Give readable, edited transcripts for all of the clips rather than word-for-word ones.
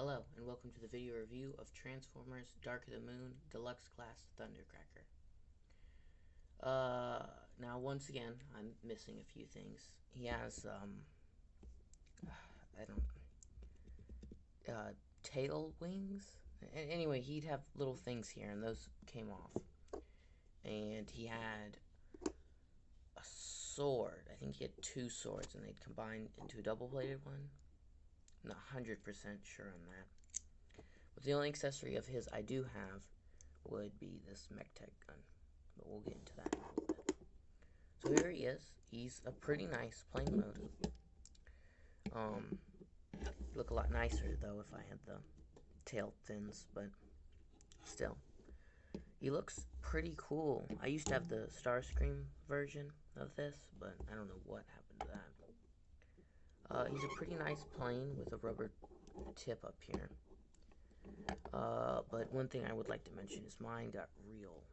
Hello, and welcome to the video review of Transformers Dark of the Moon Deluxe Class Thundercracker. Now once again, I'm missing a few things. He has, tail wings? Anyway, he'd have little things here, and those came off. And he had a sword. I think he had two swords, and they'd combine into a double-bladed one. I'm not 100% sure on that. But the only accessory of his I do have would be this MechTech gun. But we'll get into that in a little bit. So here he is. He's a pretty nice playing mode. Look a lot nicer though if I had the tail fins, but still. He looks pretty cool. I used to have the Starscream version of this, but I don't know what happened to that. He's a pretty nice plane with a rubber tip up here. But one thing I would like to mention is mine got real,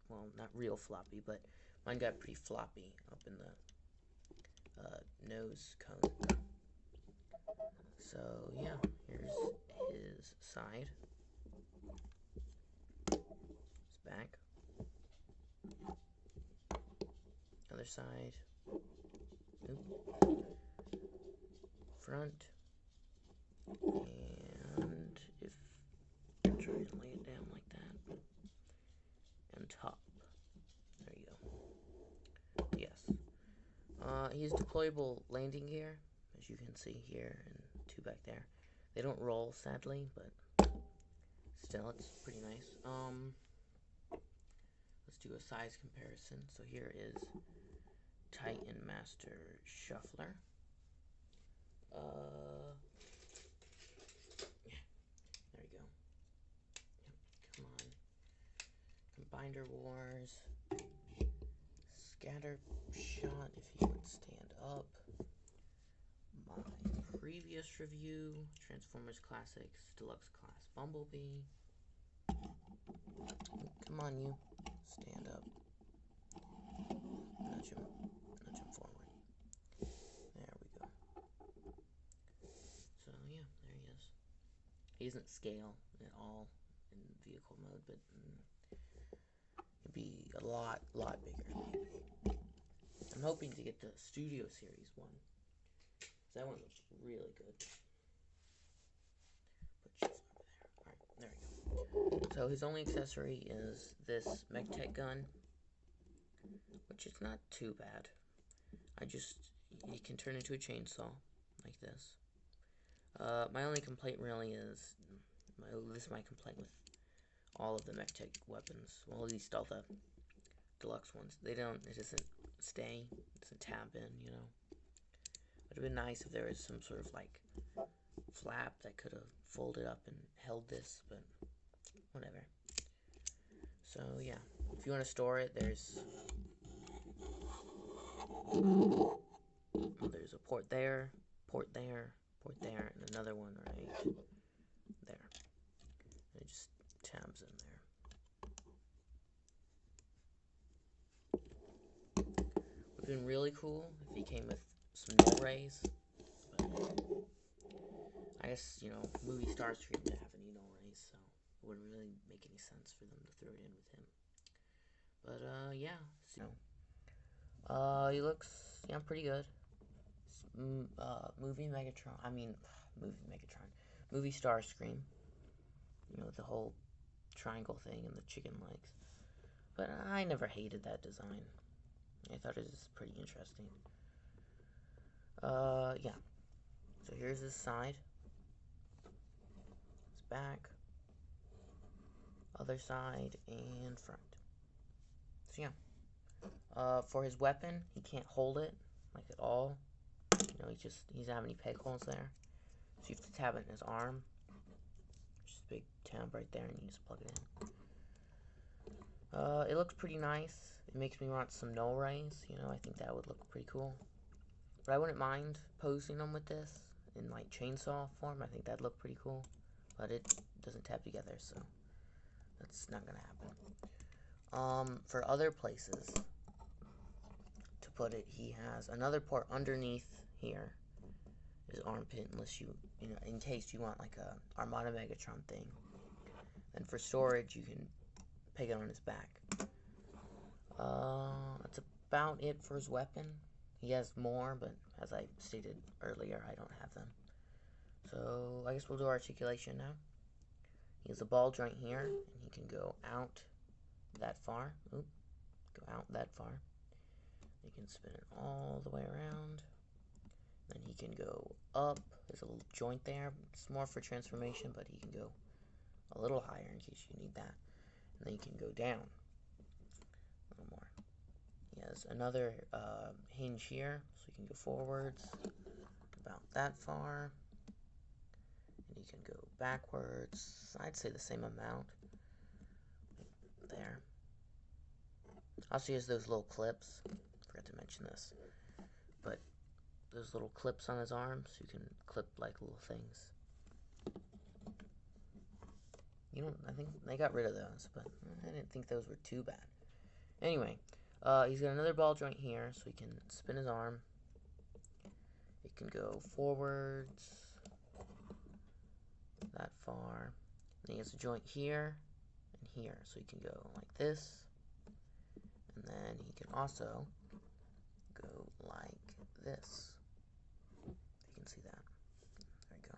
well, not real floppy, but mine got pretty floppy up in the nose cone. So yeah, here's his side, his back, other side, front, and if I try and lay it down like that, and top. There you go. Yes. He's deployable landing gear, as you can see here, and two back there. They don't roll, sadly, but still, it's pretty nice. Let's do a size comparison. So here is Titan Master Shuffler. Yeah, there you go. Yep, come on. Combiner Wars. Scatter Shot, if he would stand up. My previous review, Transformers Classics Deluxe Class Bumblebee. Come on, you. Stand up. Nudge him forward. There we go. So, yeah, there he is. He doesn't scale at all in vehicle mode, but it'd be a lot bigger. I'm hoping to get the Studio Series one. That one looks really good. Put you over there. Alright, there we go. So his only accessory is this MechTech gun, which is not too bad. He can turn into a chainsaw, like this. My only complaint really is, this is my complaint with all of the MechTech weapons. Well, at least all the deluxe ones. It doesn't stay, it doesn't tab in, you know. Would have been nice if there was some sort of like flap that could have folded up and held this, but whatever. So yeah, if you want to store it, there's a port there, and another one right there. It just tabs in there. Would have been really cool if he came with some null rays, but I guess, you know, movie Starscream didn't have any null rays, so it wouldn't really make any sense for them to throw it in with him. But yeah, so he looks, yeah, pretty good. Movie Starscream, you know, the whole triangle thing and the chicken legs. But I never hated that design. I thought it was pretty interesting. Yeah. So here's his side. His back. Other side and front. So yeah. For his weapon, he can't hold it, like at all. You know, he doesn't have any peg holes there. So you have to tab it in his arm. Just a big tab right there, and you just plug it in. It looks pretty nice. It makes me want some null rays. You know, I think that would look pretty cool. But I wouldn't mind posing them with this in like chainsaw form. I think that'd look pretty cool. But it doesn't tab together, so that's not gonna happen. For other places to put it, he has another port underneath here. his armpit, unless you know, in case you want like a Armada Megatron thing. And for storage, you can peg it on his back. That's about it for his weapon. He has more, but as I stated earlier, I don't have them. So I guess we'll do articulation now. He has a ball joint here, and he can go out that far. Oop, go out that far. You can spin it all the way around. Then he can go up. There's a little joint there. It's more for transformation, but he can go a little higher in case you need that. And then he can go down a little more. He has another hinge here, so he can go forwards about that far. And he can go backwards. I'd say the same amount. There. Also, he has those little clips. Forgot to mention this. But those little clips on his arms, you can clip like little things. I think they got rid of those, but I didn't think those were too bad. Anyway, he's got another ball joint here, so he can spin his arm. It can go forwards that far. And he has a joint here and here, so he can go like this. And then he can also go like this. You can see that. There you go.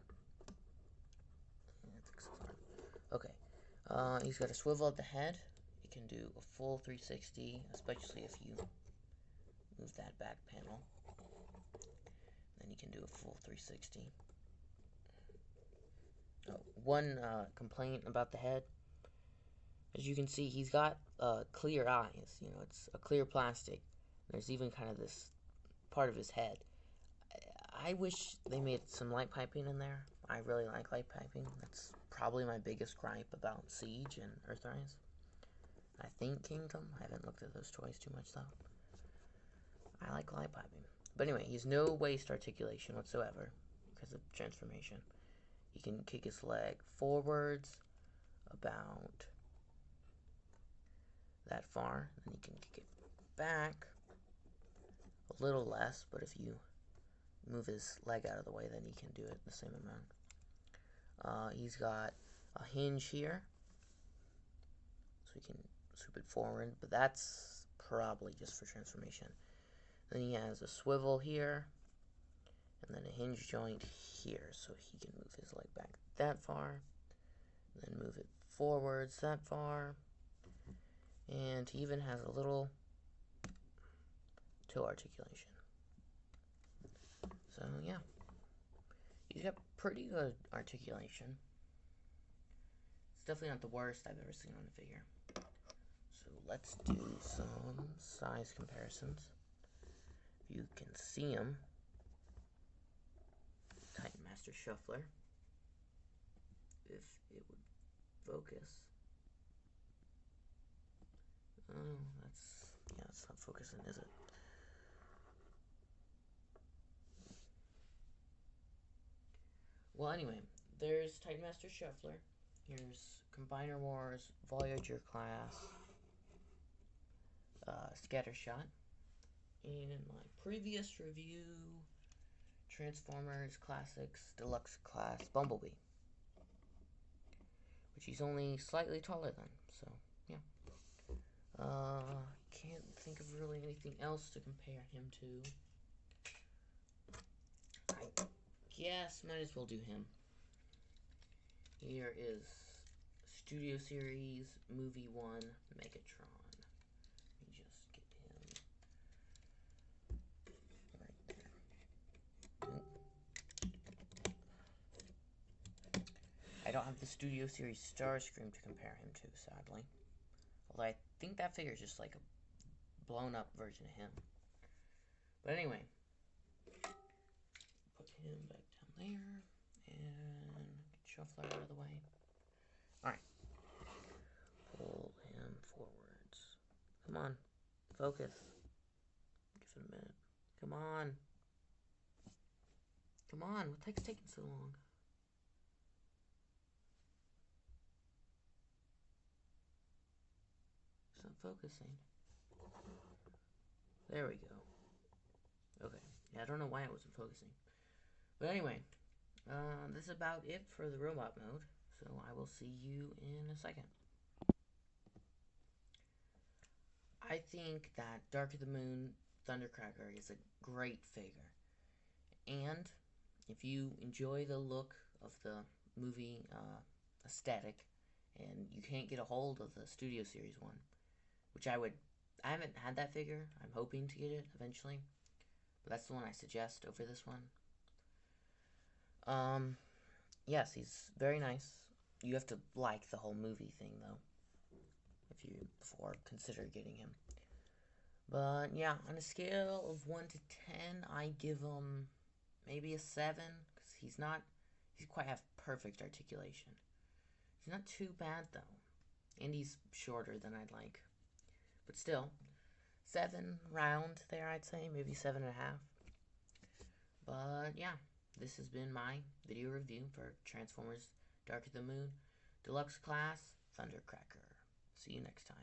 Okay. He's got a swivel at the head. He can do a full 360, especially if you move that back panel. Then he can do a full 360. One complaint about the head. As you can see, he's got clear eyes. You know, it's a clear plastic. There's even kind of this part of his head. I wish they made some light piping in there. I really like light piping. That's probably my biggest gripe about Siege and Earthrise. I think Kingdom. I haven't looked at those toys too much, though. I like light piping. But anyway, he's no waist articulation whatsoever because of transformation. He can kick his leg forwards about that far, and he can kick it back a little less, but if you move his leg out of the way, then he can do it the same amount. He's got a hinge here, so he can swoop it forward, but that's probably just for transformation. Then he has a swivel here, and then a hinge joint here, so he can move his leg back that far, then move it forwards that far, and he even has a little toe articulation. So yeah, he's got pretty good articulation. It's definitely not the worst I've ever seen on a figure. So let's do some size comparisons. You can see him. Titan Master Shuffler. If it would focus. Oh, it's not focusing, is it? Well, anyway, there's Titan Master Shuffler. Here's Combiner Wars, Voyager Class, Scattershot. In my previous review, Transformers Classics Deluxe Class Bumblebee, which he's only slightly taller than, so yeah. Can't think of really anything else to compare him to. I guess might as well do him. Here is Studio Series Movie 1 Megatron. Let me just get him right there. I don't have the Studio Series Starscream to compare him to, sadly. Although I think that figure is just like a blown up version of him. But anyway, put him back down there and get Shuffler out of the way. Alright. Pull him forwards. Come on. Focus. Give it a minute. Come on. Come on. What the heck's taking so long? It's not focusing. There we go. Okay. Yeah, I don't know why it wasn't focusing. But anyway, this is about it for the robot mode. So I will see you in a second. I think that Dark of the Moon Thundercracker is a great figure. And if you enjoy the look of the movie aesthetic and you can't get a hold of the Studio Series one, which I haven't had that figure. I'm hoping to get it eventually. But that's the one I suggest over this one. Yes, he's very nice. You have to like the whole movie thing, though, before consider getting him. But yeah, on a scale of 1 to 10, I give him maybe a 7, because he's quite have perfect articulation. He's not too bad, though. And he's shorter than I'd like. But still, 7 round there, I'd say, maybe 7.5. But yeah, this has been my video review for Transformers Dark of the Moon Deluxe Class Thundercracker. See you next time.